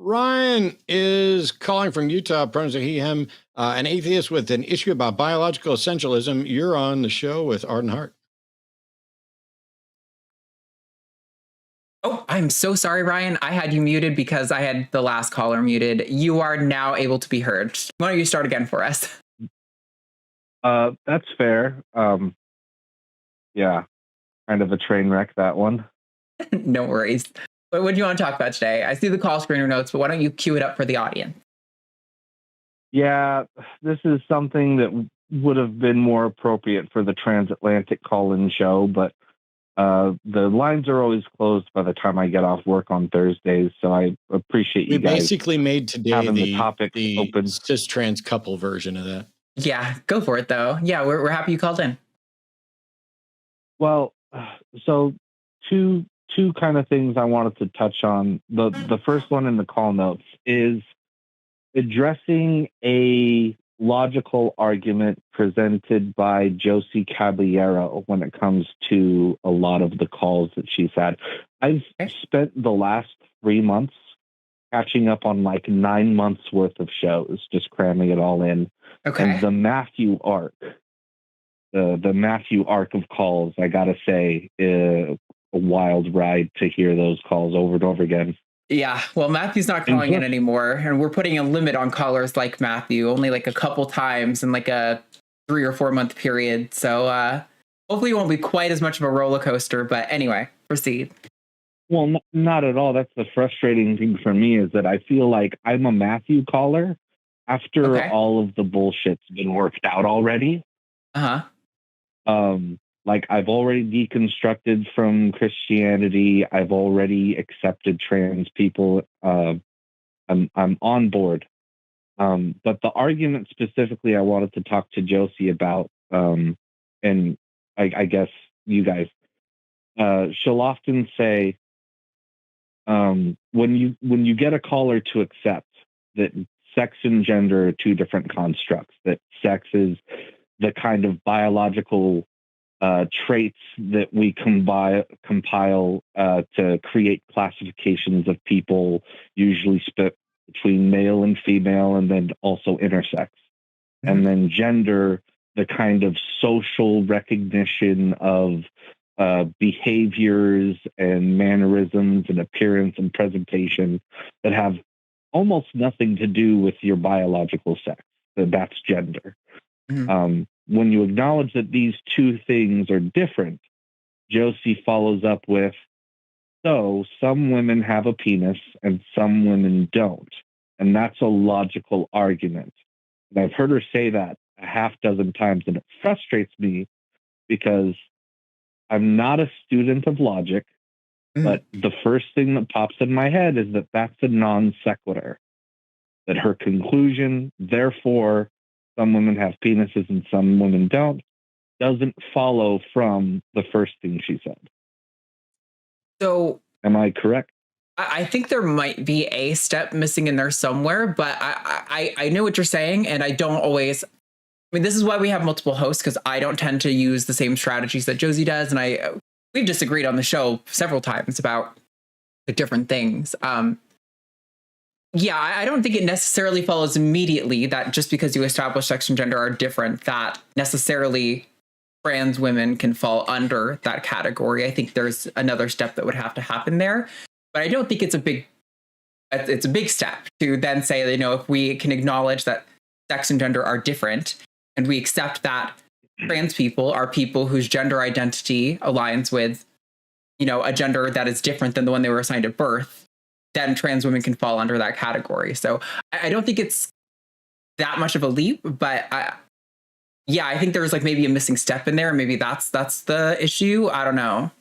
Ryan is calling from Utah, pronouns are he, him, an atheist with an issue about biological essentialism. You're on the show with Arden Hart. Oh, I'm so sorry, Ryan. I had you muted because I had the last caller muted. You are now able to be heard. Why don't you start again for us? That's fair. Yeah, kind of a train wreck, that one. No worries. But what do you want to talk about today? I see the call screener notes, but why don't you cue it up for the audience? Yeah, this is something that would have been more appropriate for the transatlantic call-in show, but the lines are always closed by the time I get off work on Thursdays, so I appreciate you guys. We basically made today having the topic open. cis-trans couple version of that. Yeah, go for it, though. Yeah, we're happy you called in. Well, so two kind of things I wanted to touch on. The first one in the call notes is addressing a logical argument presented by Josie Caballero when it comes to a lot of the calls that she's had. I've spent the last 3 months catching up on like 9 months worth of shows, just cramming it all in. Okay. And the Matthew arc, the Matthew arc of calls, I gotta say, a wild ride to hear those calls over and over again. Yeah, well, Matthew's not calling in anymore, and we're putting a limit on callers like Matthew, only like a couple times in like a 3 or 4 month period. So hopefully it won't be quite as much of a roller coaster, but anyway, proceed. Well, not at all. That's the frustrating thing for me, is that I feel like I'm a Matthew caller after all of the bullshit's been worked out already. Like, I've already deconstructed from Christianity. I've already accepted trans people. I'm on board. But the argument specifically I wanted to talk to Josie about, and I guess you guys, she'll often say, when you get a caller to accept that sex and gender are two different constructs, that sex is the kind of biological traits that we compile to create classifications of people, usually split between male and female, and then also intersex. And then gender, the kind of social recognition of behaviors and mannerisms and appearance and presentation that have almost nothing to do with your biological sex. That's gender. When you acknowledge that these two things are different, Josie follows up with, so some women have a penis and some women don't. And that's a logical argument. And I've heard her say that a half dozen times, and it frustrates me because I'm not a student of logic, but the first thing that pops in my head is that that's a non sequitur. That her conclusion, therefore, some women have penises and some women don't, doesn't follow from the first thing she said. So, am I correct? I think there might be a step missing in there somewhere, but I know what you're saying, and I don't always. I mean, this is why we have multiple hosts, because I don't tend to use the same strategies that Josie does, and we've disagreed on the show several times about the different things. Yeah, I don't think it necessarily follows immediately that just because you establish sex and gender are different, that necessarily trans women can fall under that category. I think there's another step that would have to happen there. But I don't think it's a big step to then say, if we can acknowledge that sex and gender are different, and we accept that trans people are people whose gender identity aligns with, a gender that is different than the one they were assigned at birth, then trans women can fall under that category. So I don't think it's that much of a leap, but I think there's like maybe a missing step in there. Maybe that's the issue. I don't know.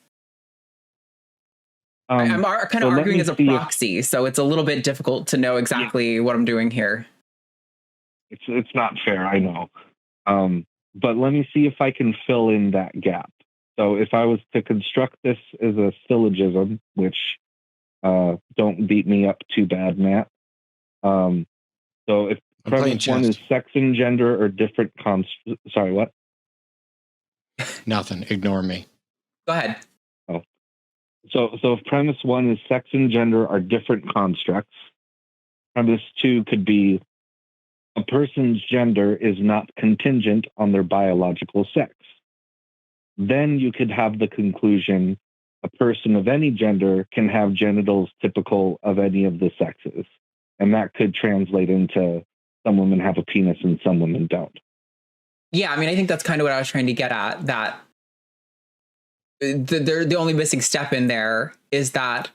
I'm kind of arguing as a proxy, so it's a little bit difficult to know exactly what I'm doing here. It's not fair, I know. But let me see if I can fill in that gap. So if I was to construct this as a syllogism, which don't beat me up too bad, Matt. So if premise one is sex and gender are different sorry, what? Nothing. Ignore me. Go ahead. Oh. So if premise one is sex and gender are different constructs, premise two could be a person's gender is not contingent on their biological sex. Then you could have the conclusion a person of any gender can have genitals typical of any of the sexes. And that could translate into some women have a penis and some women don't. Yeah, I mean, I think that's kind of what I was trying to get at, that the only missing step in there is that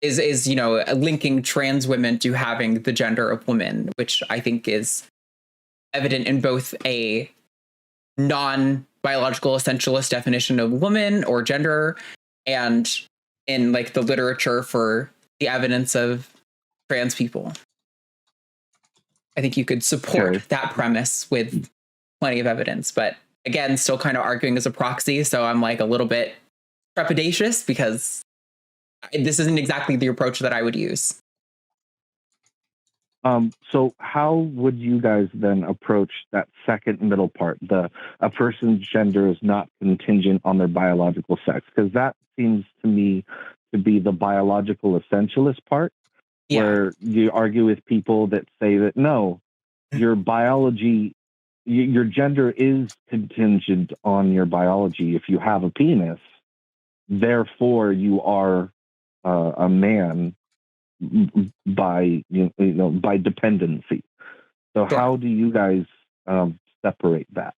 is linking trans women to having the gender of women, which I think is evident in both a non-biological essentialist definition of woman or gender and in like the literature for the evidence of trans people. I think you could support that premise with plenty of evidence, but again, still kind of arguing as a proxy. So I'm like a little bit trepidatious because this isn't exactly the approach that I would use. So how would you guys then approach that second middle part, a person's gender is not contingent on their biological sex? Because that seems to me to be the biological essentialist part, where you argue with people that say that, no, your biology, your gender is contingent on your biology. If you have a penis, therefore you are a man by by dependency. So how do you guys separate that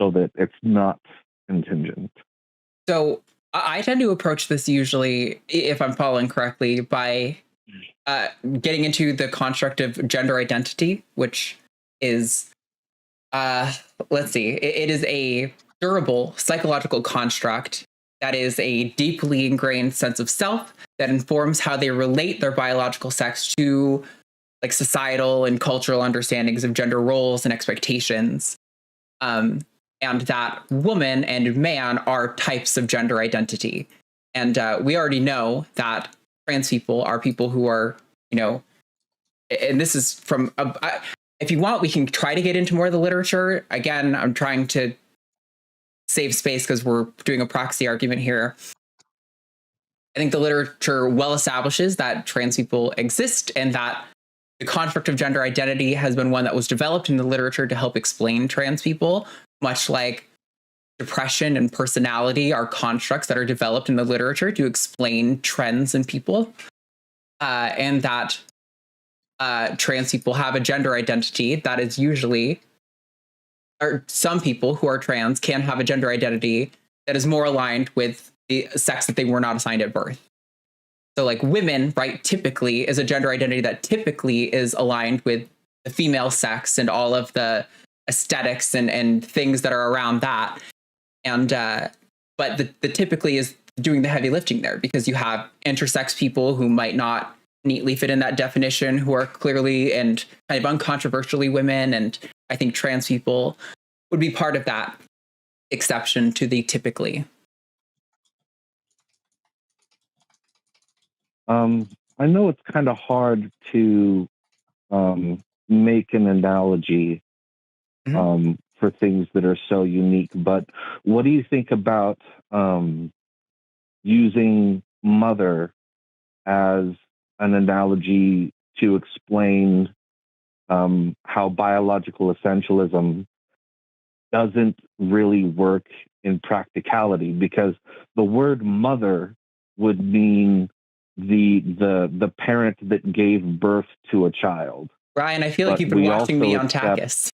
so that it's not contingent? So I tend to approach this usually, if I'm following correctly, by getting into the construct of gender identity, which is let's see, it is a durable psychological construct that is a deeply ingrained sense of self that informs how they relate their biological sex to like societal and cultural understandings of gender roles and expectations. And that woman and man are types of gender identity. And we already know that trans people are people who are, and this is from, if you want, we can try to get into more of the literature. Again, I'm trying to save space because we're doing a proxy argument here. I think the literature well establishes that trans people exist and that the construct of gender identity has been one that was developed in the literature to help explain trans people, much like depression and personality are constructs that are developed in the literature to explain trends in people, and that trans people have a gender identity that is usually, or some people who are trans can have a gender identity that is more aligned with the sex that they were not assigned at birth. So like women, right, typically is a gender identity that typically is aligned with the female sex and all of the aesthetics and things that are around that. And but the typically is doing the heavy lifting there, because you have intersex people who might not neatly fit in that definition, who are clearly and kind of uncontroversially women. And I think trans people would be part of that exception to the typically. I know it's kind of hard to make an analogy for things that are so unique, but what do you think about using mother as an analogy to explain how biological essentialism doesn't really work in practicality? Because the word mother would mean the parent that gave birth to a child. Ryan, I feel like you've been watching me on Takis.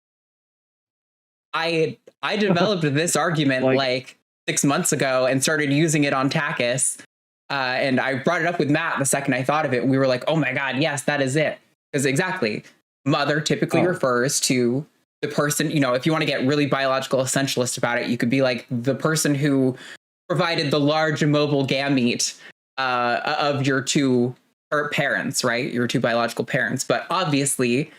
I developed this argument like 6 months ago and started using it on Takis. And I brought it up with Matt the second I thought of it. We were like, oh my God, yes, that is it. Because exactly, mother typically refers to the person, if you want to get really biological essentialist about it, you could be like the person who provided the large immobile gamete of your two parents, right? Your two biological parents. But obviously,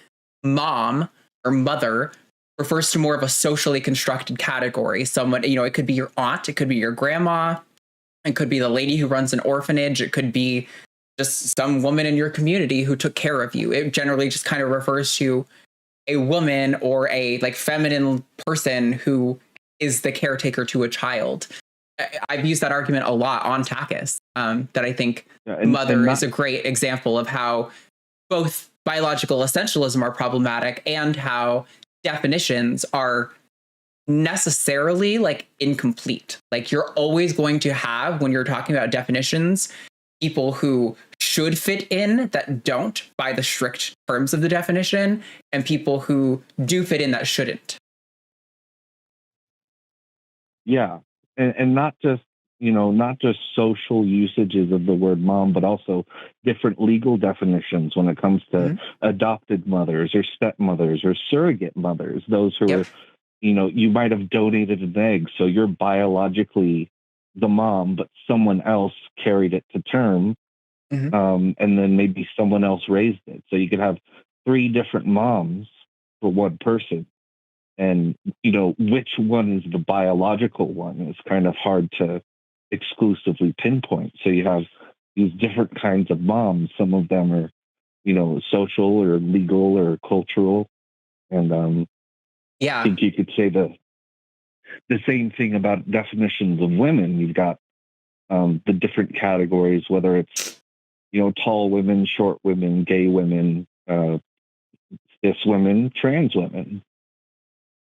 mom or mother refers to more of a socially constructed category. Someone, it could be your aunt, it could be your grandma, it could be the lady who runs an orphanage, it could be just some woman in your community who took care of you. It generally just kind of refers to a woman or a like feminine person who is the caretaker to a child. I've used that argument a lot on Takis, that I think mother is a great example of how both biological essentialism are problematic and how definitions are necessarily like incomplete. Like you're always going to have, when you're talking about definitions, people who should fit in that don't by the strict terms of the definition, and people who do fit in that shouldn't. Yeah. And not just, not just social usages of the word mom, but also different legal definitions when it comes to adopted mothers or stepmothers or surrogate mothers, those who are, you might have donated an egg, so you're biologically the mom, but someone else carried it to term, and then maybe someone else raised it. So you could have 3 different moms for one person. And, which one is the biological one is kind of hard to exclusively pinpoint. So you have these different kinds of moms. Some of them are, social or legal or cultural. And I think you could say the same thing about definitions of women. You've got the different categories, whether it's, tall women, short women, gay women, cis women, trans women.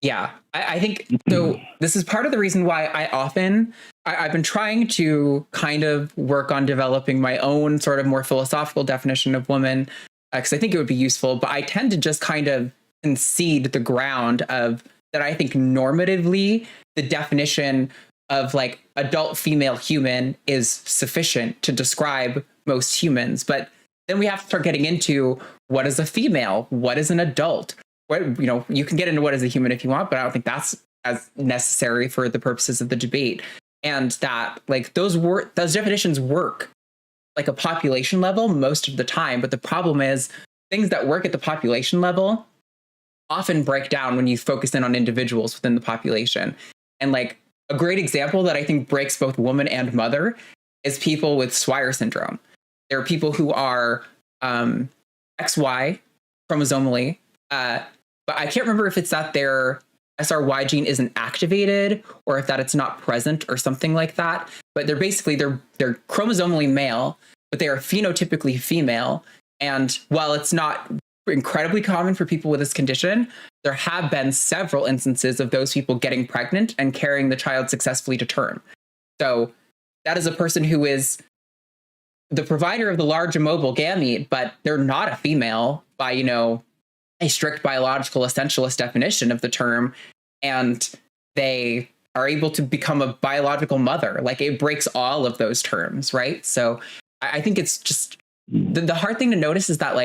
Yeah, I think so. This is part of the reason why I've been trying to kind of work on developing my own sort of more philosophical definition of woman, because I think it would be useful. But I tend to just kind of concede the ground of that. I think normatively, the definition of like adult female human is sufficient to describe most humans. But then we have to start getting into what is a female, what is an adult. What, you can get into what is a human if you want, but I don't think that's as necessary for the purposes of the debate. And that like those definitions work like a population level most of the time. But the problem is things that work at the population level often break down when you focus in on individuals within the population. And like a great example that I think breaks both woman and mother is people with Swyer syndrome. There are people who are XY chromosomally, but I can't remember if it's that their SRY gene isn't activated or if that it's not present or something like that. But they're chromosomally male, but they are phenotypically female. And while it's not incredibly common for people with this condition, there have been several instances of those people getting pregnant and carrying the child successfully to term. So that is a person who is the provider of the large immobile gamete, but they're not a female by, a strict biological essentialist definition of the term, and they are able to become a biological mother. Like it breaks all of those terms, right? So I think it's just the hard thing to notice is that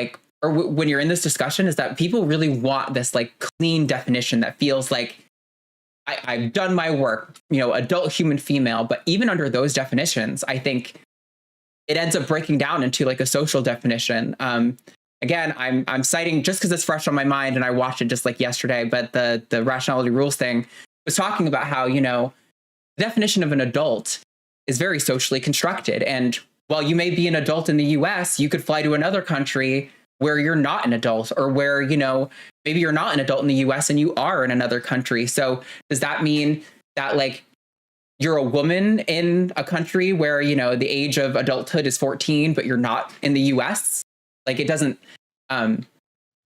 when you're in this discussion is that people really want this like clean definition that feels like I've done my work, adult human female. But even under those definitions, I think it ends up breaking down into like a social definition. Again, I'm citing just because it's fresh on my mind and I watched it just like yesterday, but the rationality rules thing was talking about how, the definition of an adult is very socially constructed. And while you may be an adult in the US, you could fly to another country where you're not an adult, or where, maybe you're not an adult in the US and you are in another country. So does that mean that like you're a woman in a country where, the age of adulthood is 14, but you're not in the US? Like it doesn't,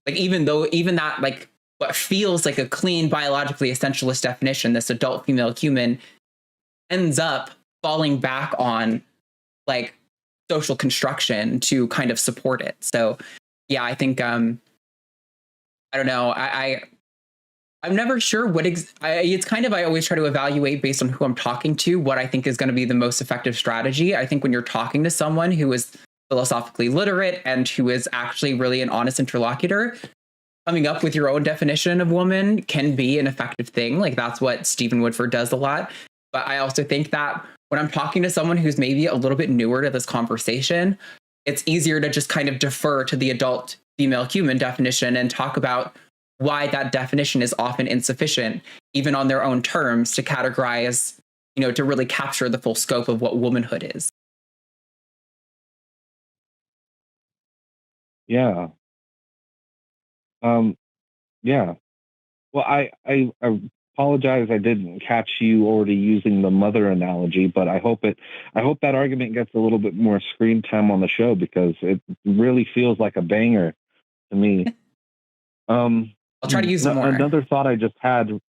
even that, like what feels like a clean biologically essentialist definition, this adult female human ends up falling back on like social construction to kind of support it. So yeah, I think, I don't know. I'm never sure it's kind of, I always try to evaluate based on who I'm talking to, what I think is going to be the most effective strategy. I think when you're talking to someone who is philosophically literate and who is actually really an honest interlocutor, coming up with your own definition of woman can be an effective thing. Like that's what Stephen Woodford does a lot. But I also think that when I'm talking to someone who's maybe a little bit newer to this conversation, it's easier to just kind of defer to the adult female human definition and talk about why that definition is often insufficient, even on their own terms, to categorize, to really capture the full scope of what womanhood is. Yeah. Yeah. Well, I apologize I didn't catch you already using the mother analogy, but I hope that argument gets a little bit more screen time on the show, because it really feels like a banger. to me. I'll try to use it more. Another thought I just had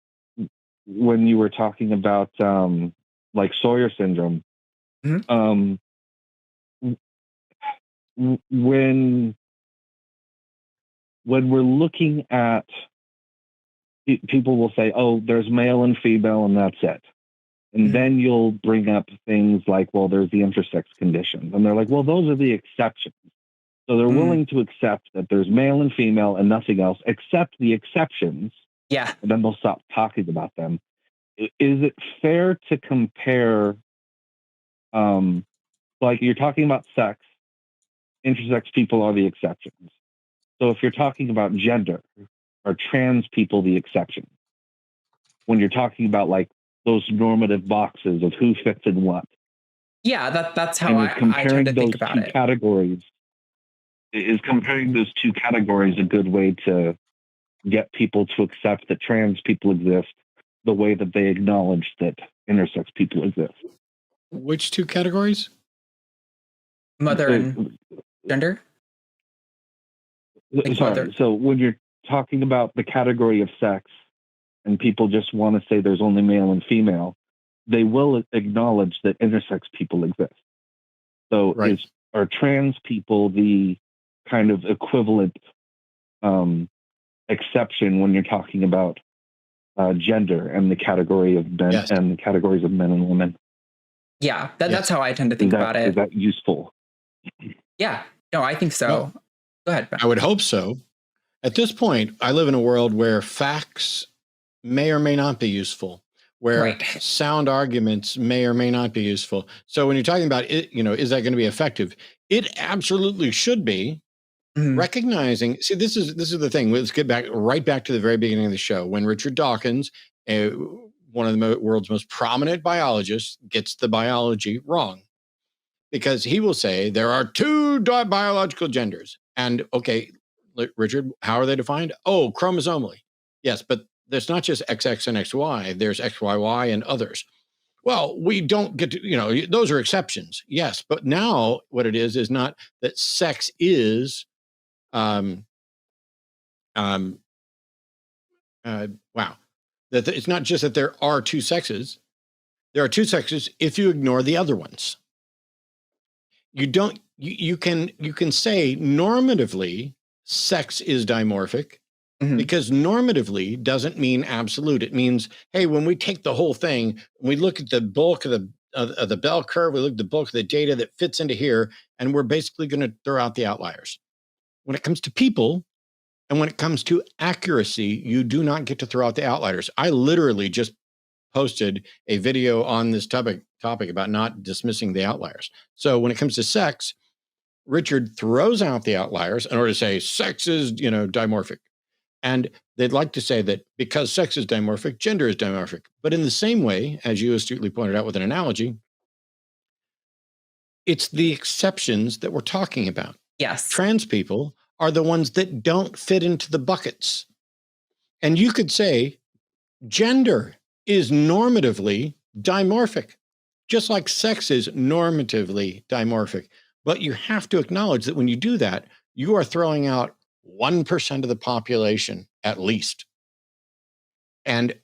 when you were talking about like Sawyer syndrome. Mm-hmm. When we're looking at, people will say, "Oh, there's male and female, and that's it." And Mm-hmm. then you'll bring up things like, "Well, there's the intersex conditions," and they're like, "Well, those are the exceptions." So they're willing to accept that there's male and female and nothing else except the exceptions. Yeah. And then they'll stop talking about them. Is it fair to compare, like you're talking about sex, intersex people are the exceptions. So if you're talking about gender, are trans people the exception? When you're talking about like those normative boxes of who fits in what. Yeah, that's how I tend to think about it. Categories. Is comparing those two categories a good way to get people to accept that trans people exist the way that they acknowledge that intersex people exist? Which two categories? Mother and gender? Sorry. So when you're talking about the category of sex and people just want to say there's only male and female, they will acknowledge that intersex people exist. So right. Are trans people the kind of equivalent exception when you're talking about gender and the category of men and the categories of men and women? Yeah, that's how I tend to think about it. Is that useful? Yeah, no, I think so. Well, go ahead, Ben. I would hope so. At this point, I live in a world where facts may or may not be useful, where sound arguments may or may not be useful. So when you're talking about it, is that going to be effective? It absolutely should be. Recognizing, see, this is the thing. Let's get right back to the very beginning of the show when Richard Dawkins, one of the world's most prominent biologists, gets the biology wrong, because he will say there are two biological genders. And okay, Richard, how are they defined? Oh, chromosomally. Yes, but there's not just XX and XY. There's XYY and others. Well, we don't get to, those are exceptions. Yes, but now what it is not that sex is wow. That it's not just that there are two sexes. There are two sexes if you ignore the other ones. You don't. You can say normatively sex is dimorphic, because normatively doesn't mean absolute. It means, hey, when we take the whole thing, we look at the bulk of the bell curve, we look at the bulk of the data that fits into here, and we're basically going to throw out the outliers. When it comes to people, and when it comes to accuracy, you do not get to throw out the outliers. I literally just posted a video on this topic about not dismissing the outliers. So when it comes to sex, Richard throws out the outliers in order to say sex is, dimorphic. And they'd like to say that because sex is dimorphic, gender is dimorphic. But in the same way, as you astutely pointed out with an analogy, it's the exceptions that we're talking about. Yes. Trans people are the ones that don't fit into the buckets. And you could say gender is normatively dimorphic, just like sex is normatively dimorphic. But you have to acknowledge that when you do that, you are throwing out 1% of the population at least. And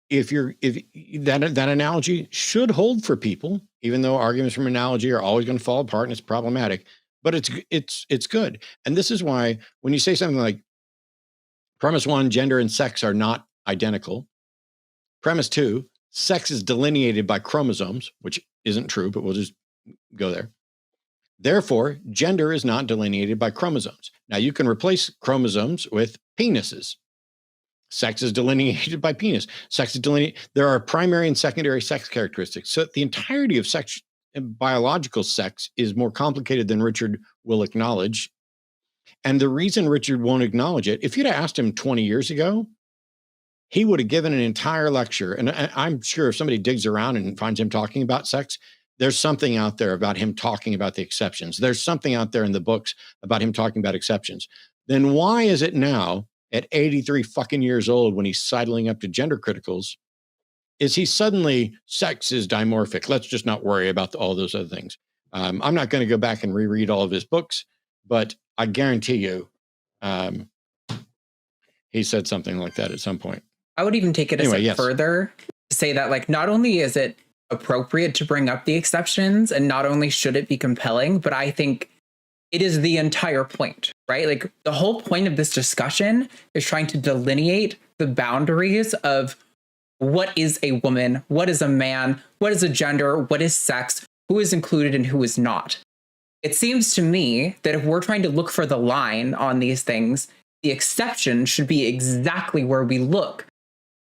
if that analogy should hold for people, even though arguments from analogy are always going to fall apart and it's problematic, but it's good. And this is why when you say something like premise 1, gender and sex are not identical. Premise 2, sex is delineated by chromosomes, which isn't true, but we'll just go there. Therefore, gender is not delineated by chromosomes. Now you can replace chromosomes with penises. Sex is delineated by penis. Sex is delineated. There are primary and secondary sex characteristics. So the entirety of sex, biological sex, is more complicated than Richard will acknowledge. And the reason Richard won't acknowledge it, if you'd asked him 20 years ago, he would have given an entire lecture. And I'm sure if somebody digs around and finds him talking about sex, there's something out there about him talking about the exceptions. There's something out there in the books about him talking about exceptions. Then why is it now, at 83 fucking years old, when he's sidling up to gender criticals, is he suddenly sex is dimorphic? Let's just not worry about all those other things. I'm not going to go back and reread all of his books, but I guarantee you He said something like that at some point. I would even take it a step further to say that, like, not only is it appropriate to bring up the exceptions, and not only should it be compelling, but I think it is the entire point, right? Like, the whole point of this discussion is trying to delineate the boundaries of what is a woman, what is a man, what is a gender, what is sex, who is included and who is not. It seems to me that if we're trying to look for the line on these things, the exception should be exactly where we look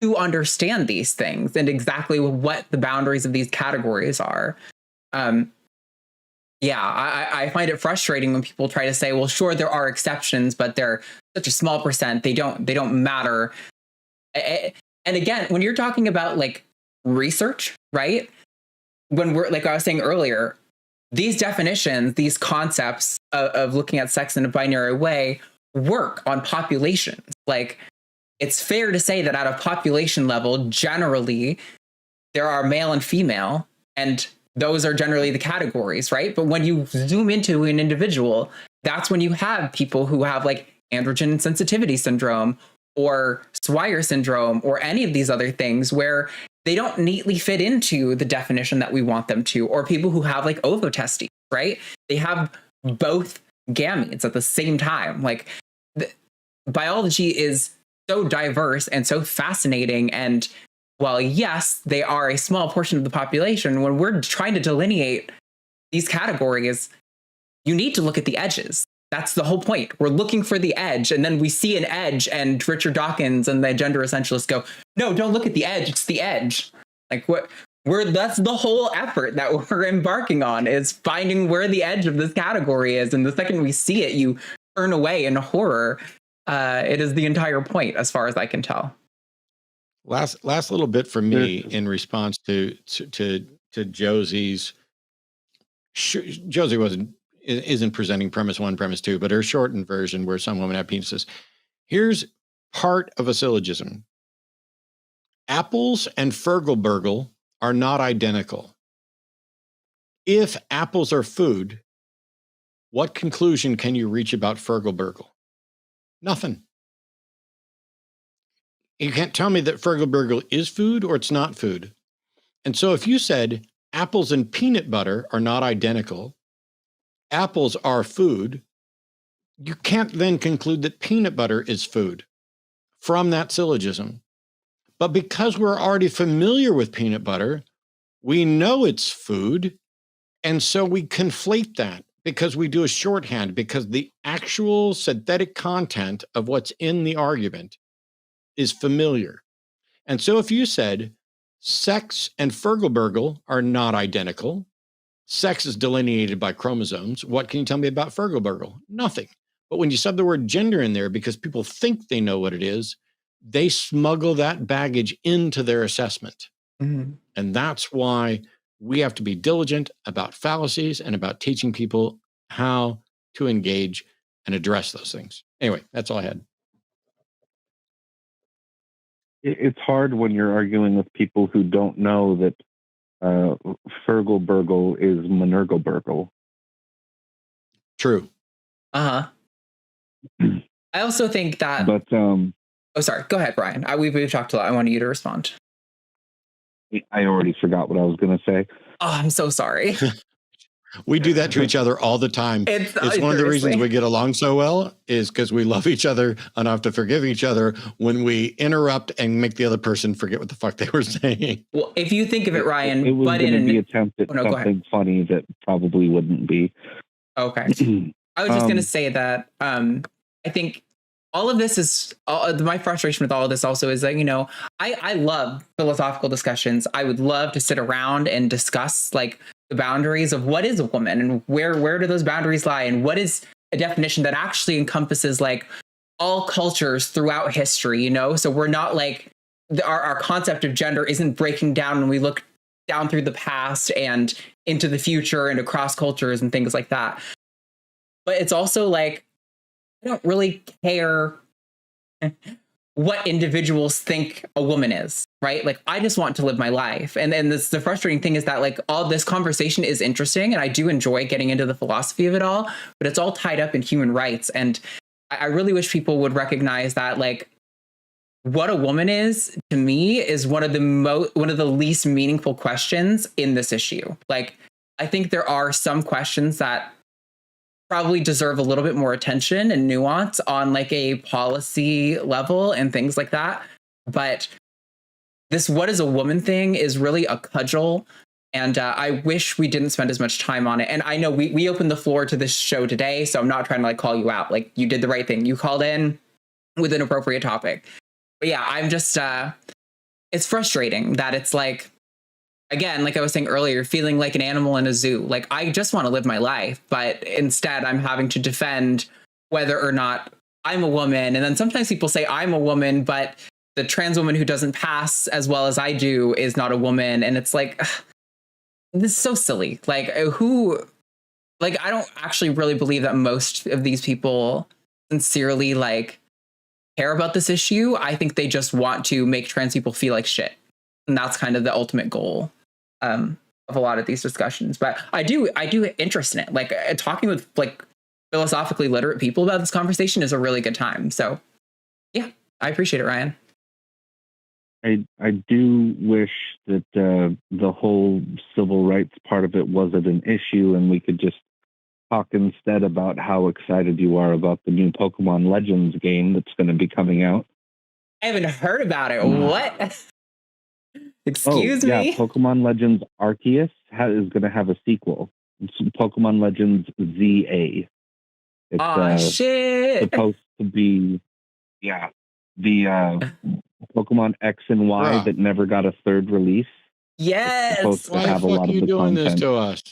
to understand these things and exactly what the boundaries of these categories are. I find it frustrating when people try to say, well, sure, there are exceptions, but they're such a small percent. They don't matter. And again, when you're talking about like research, right? When we're, like I was saying earlier, these definitions, these concepts of looking at sex in a binary way work on populations. Like, it's fair to say that at a population level, generally, there are male and female, and those are generally the categories, right? But when you zoom into an individual, that's when you have people who have like androgen sensitivity syndrome or Swyer syndrome or any of these other things where they don't neatly fit into the definition that we want them to, or people who have like ovotestes, right? They have both gametes at the same time. Like, biology is so diverse and so fascinating. And while, yes, they are a small portion of the population, when we're trying to delineate these categories, you need to look at the edges. That's the whole point. We're looking for the edge, and then we see an edge, and Richard Dawkins and the gender essentialists go, no, don't look at the edge. It's the edge. Like, that's the whole effort that we're embarking on, is finding where the edge of this category is. And the second we see it, you turn away in horror. It is the entire point, as far as I can tell. Last little bit for me in response to Josie's. Josie isn't presenting premise 1, premise 2, but her shortened version where some women have penises. Here's part of a syllogism. Apples and Fergalbergal are not identical. If apples are food, what conclusion can you reach about Fergalbergal? Nothing. You can't tell me that Fergalbergal is food or it's not food. And so if you said apples and peanut butter are not identical, apples are food, you can't then conclude that peanut butter is food from that syllogism. But because we're already familiar with peanut butter, we know it's food, and so we conflate that because we do a shorthand, because the actual synthetic content of what's in the argument is familiar. And so if you said sex and Fergalbergal are not identical, sex is delineated by chromosomes, what can you tell me about Fergalbergal? Nothing. But when you sub the word gender in there because people think they know what it is, they smuggle that baggage into their assessment. Mm-hmm. And that's why we have to be diligent about fallacies and about teaching people how to engage and address those things. Anyway, that's all I had. It's hard when you're arguing with people who don't know that Fergalbergal is Monergalbergal. True. I also think that. But oh, sorry. Go ahead, Brian. We've talked a lot. I wanted you to respond. I already forgot what I was going to say. Oh, I'm so sorry. We do that to each other all the time. It's one of the reasons we get along so well is because we love each other enough to forgive each other when we interrupt and make the other person forget what the fuck they were saying. Well, if you think of it, Ryan, it was going to be attempt at something funny that probably wouldn't be. Okay. I was just going to say that I think all of this is my frustration with all of this also is that, you know, I love philosophical discussions. I would love to sit around and discuss like the boundaries of what is a woman and where do those boundaries lie, and what is a definition that actually encompasses like all cultures throughout history, you know? So we're not like our concept of gender isn't breaking down when we look down through the past and into the future and across cultures and things like that. But it's also like, I don't really care what individuals think a woman is, right? Like, I just want to live my life. And then the frustrating thing is that like all this conversation is interesting and I do enjoy getting into the philosophy of it all, but it's all tied up in human rights. And I really wish people would recognize that, like, what a woman is, to me, is one of the least meaningful questions in this issue. Like, I think there are some questions that probably deserve a little bit more attention and nuance on like a policy level and things like that. But this "what is a woman" thing is really a cudgel. And I wish we didn't spend as much time on it. And I know we opened the floor to this show today, so I'm not trying to like call you out. Like, you did the right thing. You called in with an appropriate topic. But yeah, I'm just, it's frustrating that it's like, again, like I was saying earlier, feeling like an animal in a zoo. Like, I just want to live my life, but instead I'm having to defend whether or not I'm a woman. And then sometimes people say I'm a woman, but the trans woman who doesn't pass as well as I do is not a woman. And it's like, ugh, this is so silly. Like, I don't actually really believe that most of these people sincerely like care about this issue. I think they just want to make trans people feel like shit. And that's kind of the ultimate goal of a lot of these discussions. But I do interest in it. Like, talking with like philosophically literate people about this conversation is a really good time. So yeah, I appreciate it, Ryan. I do wish that the whole civil rights part of it wasn't an issue, and we could just talk instead about how excited you are about the new Pokemon Legends game that's going to be coming out. I haven't heard about it. What? Excuse me? Yeah, Pokemon Legends Arceus is going to have a sequel. It's Pokemon Legends ZA. It's shit. supposed to be, the Pokemon X and Y that never got a third release. Yes. Why the fuck are you doing this to us?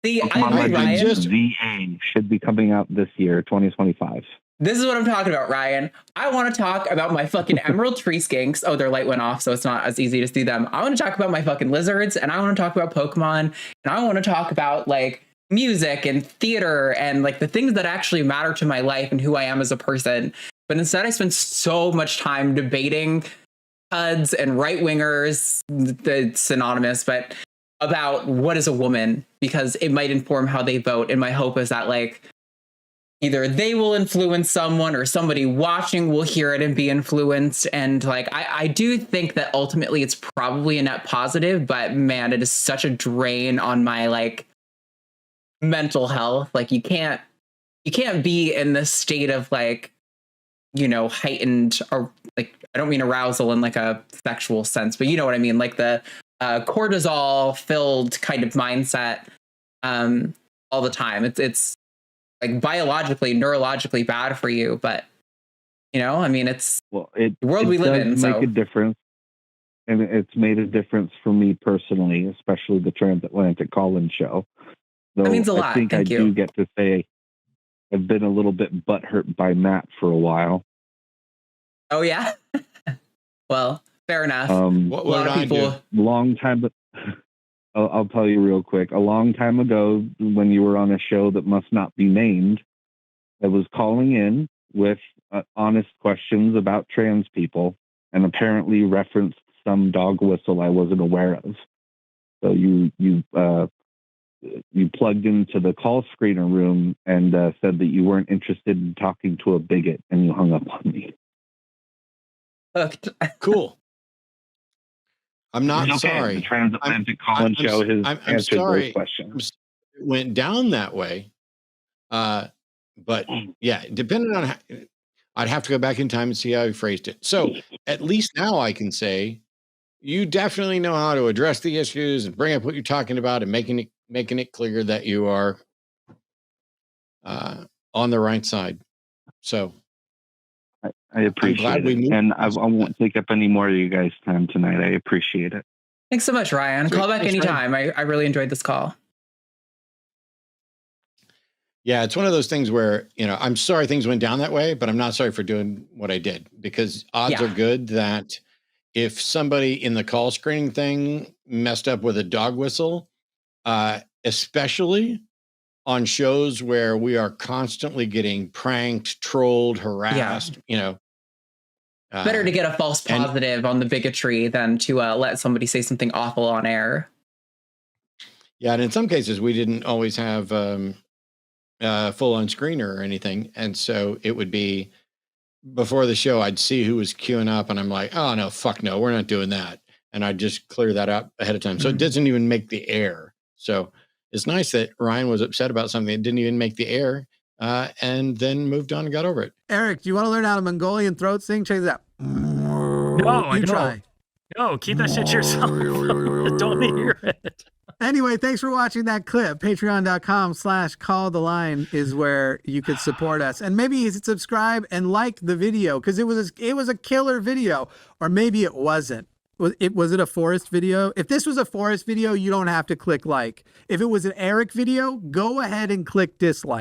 See, Pokemon Legends ZA should be coming out this year, 2025. This is what I'm talking about, Ryan. I want to talk about my fucking Emerald Tree Skinks. Oh, their light went off, so it's not as easy to see them. I want to talk about my fucking lizards, and I want to talk about Pokemon, and I want to talk about like music and theater and like the things that actually matter to my life and who I am as a person. But instead, I spend so much time debating HUDs and right-wingers, the synonymous, but about what is a woman, because it might inform how they vote. And my hope is that like either they will influence someone or somebody watching will hear it and be influenced. And like, I do think that ultimately it's probably a net positive, but man, it is such a drain on my like mental health. Like, you can't be in this state of like, you know, heightened, or like, I don't mean arousal in like a sexual sense, but you know what I mean? Like the cortisol filled kind of mindset all the time. It's like biologically, neurologically bad for you, but you know, I mean, it's the world we live in. Make a difference, and it's made a difference for me personally, especially the Transatlantic Call-In show. So that means a lot. I think Thank you. do get to say I've been a little bit butthurt by Matt for a while. Oh yeah. Well, fair enough. A lot of people. Long time, but I'll tell you real quick. A long time ago, when you were on a show that must not be named, I was calling in with honest questions about trans people, and apparently referenced some dog whistle I wasn't aware of. So you plugged into the call screener room and said that you weren't interested in talking to a bigot, and you hung up on me. Cool. I'm not okay. sorry. The Transatlantic Call-In show has answered those questions. It went down that way. But yeah, depending on how, I'd have to go back in time and see how he phrased it. So at least now I can say you definitely know how to address the issues and bring up what you're talking about and making it clear that you are on the right side. So I appreciate it. And I won't take up any more of you guys' time tonight. I appreciate it. Thanks so much, Ryan. Call back anytime. I really enjoyed this call. Yeah, it's one of those things where, you know, I'm sorry things went down that way, but I'm not sorry for doing what I did, because odds are good that if somebody in the call screening thing messed up with a dog whistle, especially on shows where we are constantly getting pranked, trolled, harassed, you know. Better to get a false positive on the bigotry than to let somebody say something awful on air. Yeah, and in some cases, we didn't always have full on screener or anything. And so it would be before the show, I'd see who was queuing up and I'm like, oh no, fuck no, we're not doing that. And I'd just clear that up ahead of time. So it doesn't even make the air. So it's nice that Ryan was upset about something that didn't even make the air and then moved on and got over it. Eric, do you want to learn how to Mongolian throat sing? Check this out. No, you try. No, keep that shit to yourself. Don't hear it. Anyway, thanks for watching that clip. Patreon.com/calltheline is where you could support us. And maybe you should subscribe and like the video because it was a killer video. Or maybe it wasn't. Was it a forest video? If this was a forest video, you don't have to click like. If it was an Eric video, go ahead and click dislike.